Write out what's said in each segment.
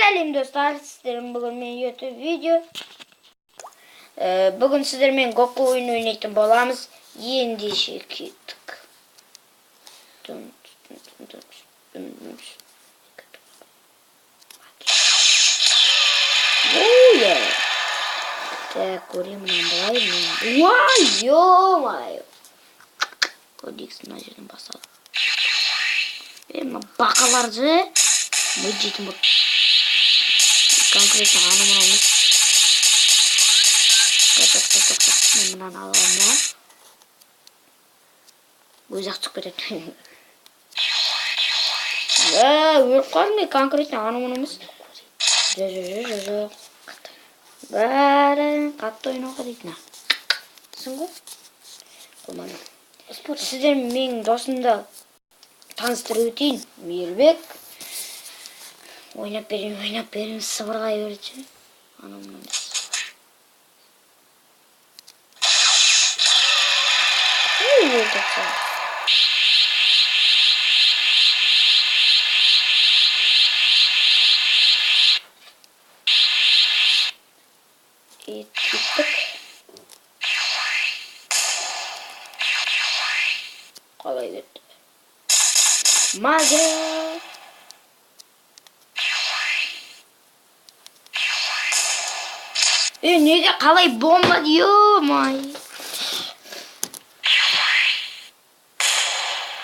Сәлем достар, сіздермен бүгін мен YouTube видео. Бүгін сіздермен Гоку ойын ойнайтын боламыз. Ендеше кеттік. Так, көремін былай мен. Уай, ё-моё. Кодекс мына жерден басталды. Мына бақаларды мы жейтін болды. Конкретно аны мұнамыз. Мен мұнаны аламын да. Өзі-ақ түсіп кетеді. Өліп қалдым мен конкретно аны мұнамыз. Жоқ. Бәрін қатты ойнауға дейтін. Түсін ғой? Қойманы. Сіздер менің досымды таныстырып өтейін. Мейірбек. Ойнап берем, сыбырлай береді. Ана мұнамыз. Кеттік. Қалай кетті? Магия! Неге қалай бомба ё-май!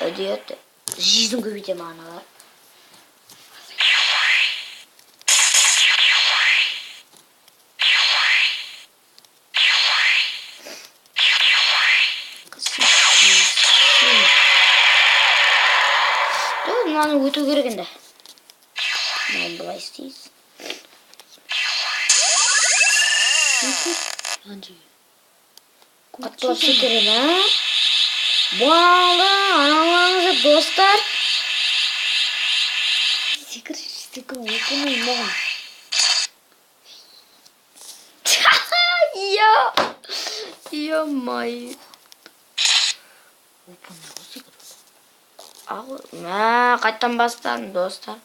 Өдеті. Жизнь көбейтем аналар. Мынаны өту керек енді. Мынаны былай істейіз. Қаттылап секерем, а? Болды, аналарыңызды достар. Секір өкіні маған. Ё-май. Қайттан бастадым, достар.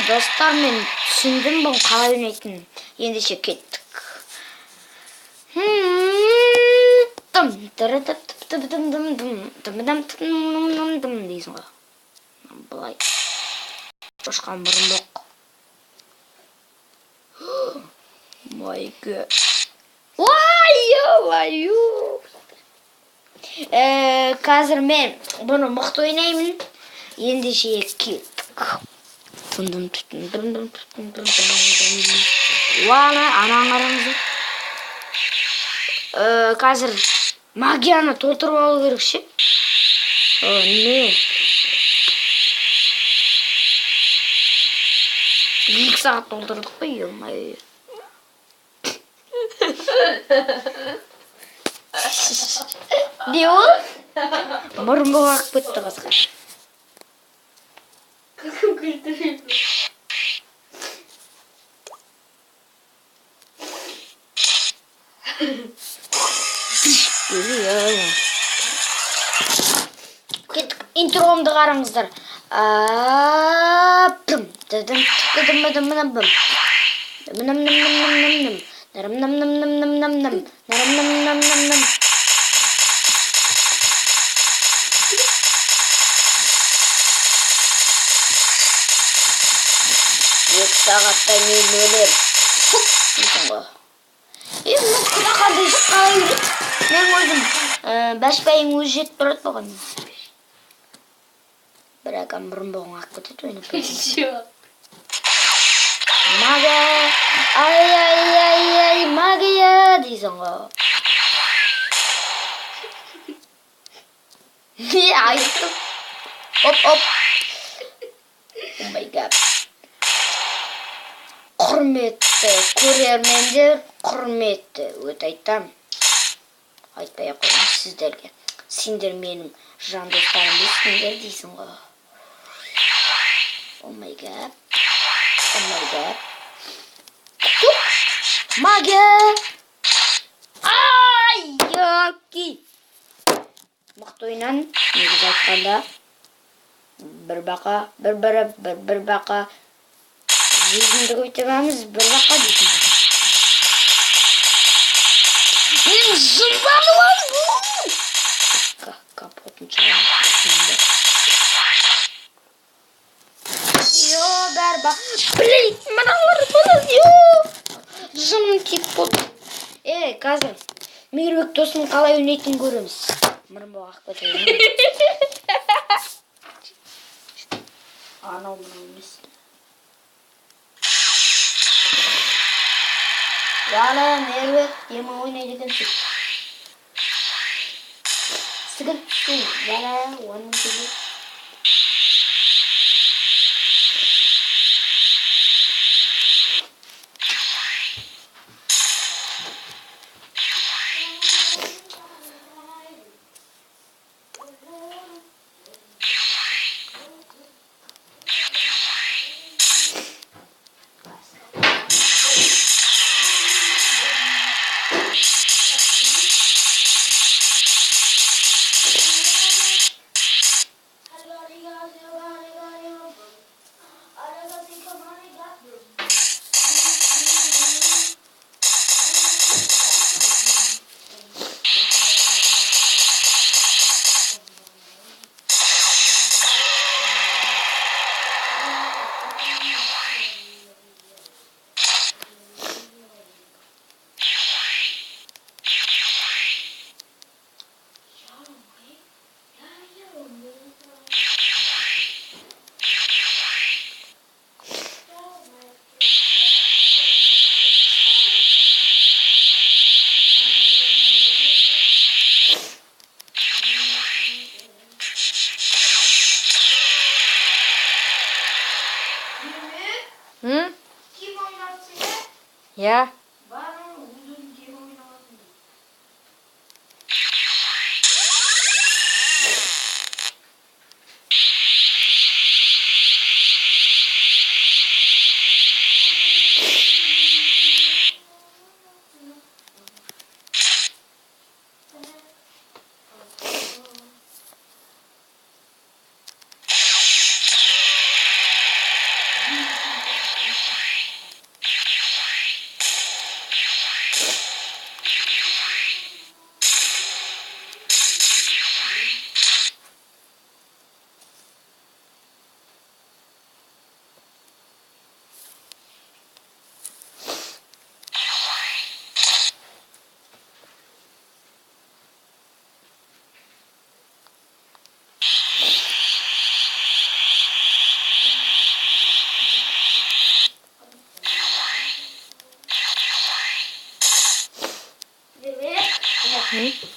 Достар, мен түсіндім бұл қалай ойнайтынын. Ендеше кеттік. Дейсің ғой. Бұлай. Шошқан бұрын боқ. Май гөп. Ой-ё-ой-ё. Қазір мен бұны мұқты ойнаймын. Ендеше кеттік. Уана, анаңарыңызды. Қазір магияны толтырып алу керек ше. Не? 2 сағат толтырдық қой, ё-май. Не ол? Мұрын боғақ көтті қызға. Кім күлдірейді? Кеттік, интроымды қараңыздар. Екі сағатта мен өлем. Дейсің ғой. Мұны құлақады қалай өлет? Мен өзім бәшбәйім өзі жетіп тұрады болған. Бірақ бұрын болған ақ көтеді ойнап кетеді. Магия! Ай-ай-ай-ай, магия! Дейсің ғой. Не айттым? Оп-оп! О май гад. Құрметті көрермендер, құрметті өт айтам. Айтпай қойым сіздерге. Сендер менің жан достарым дейсіңдер дейсің ғой. О май гад. Магия! Ай, яки! Мықты ойнан, негіз айтқанда бір бақа, бір бақа. Жүзімді көйтемеміз, бір бақа дейтін. Мен жынданып капотын шығарып. Йо, бәрі бақ. Блин, мыналар болады, йо. Жыным тек болды. Қазір Мейірбек досының қалай өнейтін көреміз. Мұрынбақ ақ көтейін. Анау мұнау емес. Яла, Мейірбек, ема ойнайды екенсің. Сігіл, яла, оның кеге. Ya.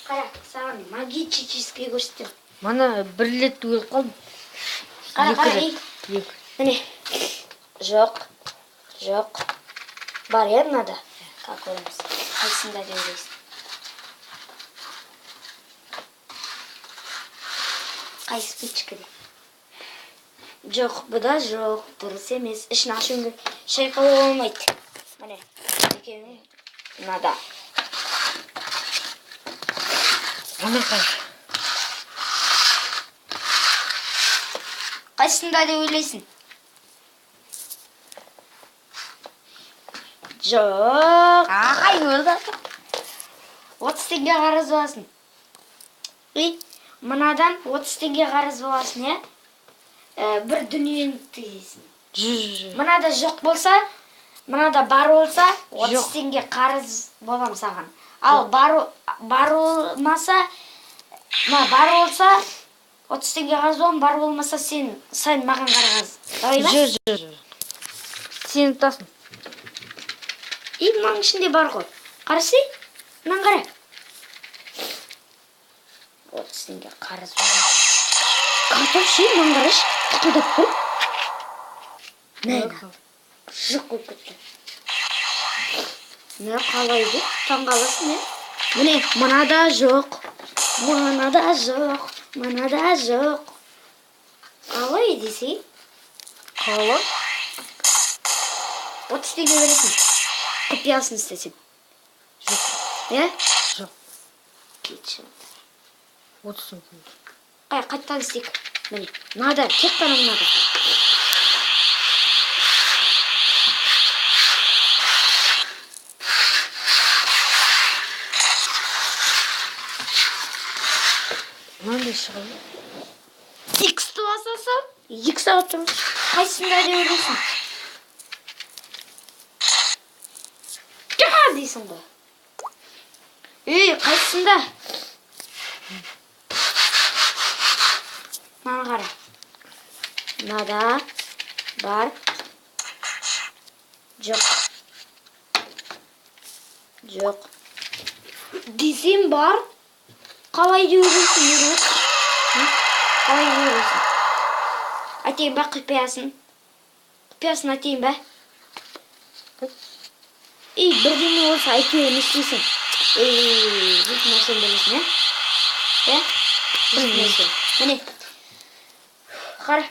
Қара, саған магический көрсетем. Мана бір рет өліп қалдым. Қара, міне. Жоқ. Бар е мынада. Как көреміз. Қайсында деп ойлайсың? Қайсы печкеде? Жоқ, бұда жоқ. Дұрыс емес. Ішін ашуың керек. Шайқалуға болмайды. Міне. Екеуіне мынада. Мана қай. Қайсында деп ойлайсың? Жоқ. Қай өлді? 30 теңге қарыз боласың. Мынадан 30 теңге қарыз боласың, е? Бір дүниені тігесің. Мынада жоқ болса, мынада бар болса, 30 теңге қарыз болам саған. Ал бар болмаса, бар болса, 30 теңге қарыз болам, бар болмаса сен маған қарағыз. Давай ма? Жүр. Сен ұтасың. Маңның ішінде бар ғой. Қарасы? Мынан қара. 30 теңге қарыз болам. Қатып мынан қараш. Тұқылдап тұр. Мәйді. Жұқ қойып кетті. Не қалайды? Таңғаласың, не? Міне, мынада жоқ. Мынада жоқ. Қалай десей? Қалай? 30 теңге бересің. Құпиясын істесен. Жоқ. Е? Жоқ. Кетші. 30 теңге. Қайттан істейік. Міне, мынада, тек қана мынада. Мынандай шығады. X-ті басасың, X алып тұрмыз. Қайсында деп ойлайсың? Дейсің ғой. Қайсында? Мана қара. Мынада бар. Жоқ. Десем бар. Қалай деп ойлайсың? Қалай деп ойлайсың? Айтайын ба құпиясын? Құпиясын айтайын ба? Бірдеңе болса айтуы не істейсің? Бұл нәрсені білесің, е? Білмейсің. Міне. Қара.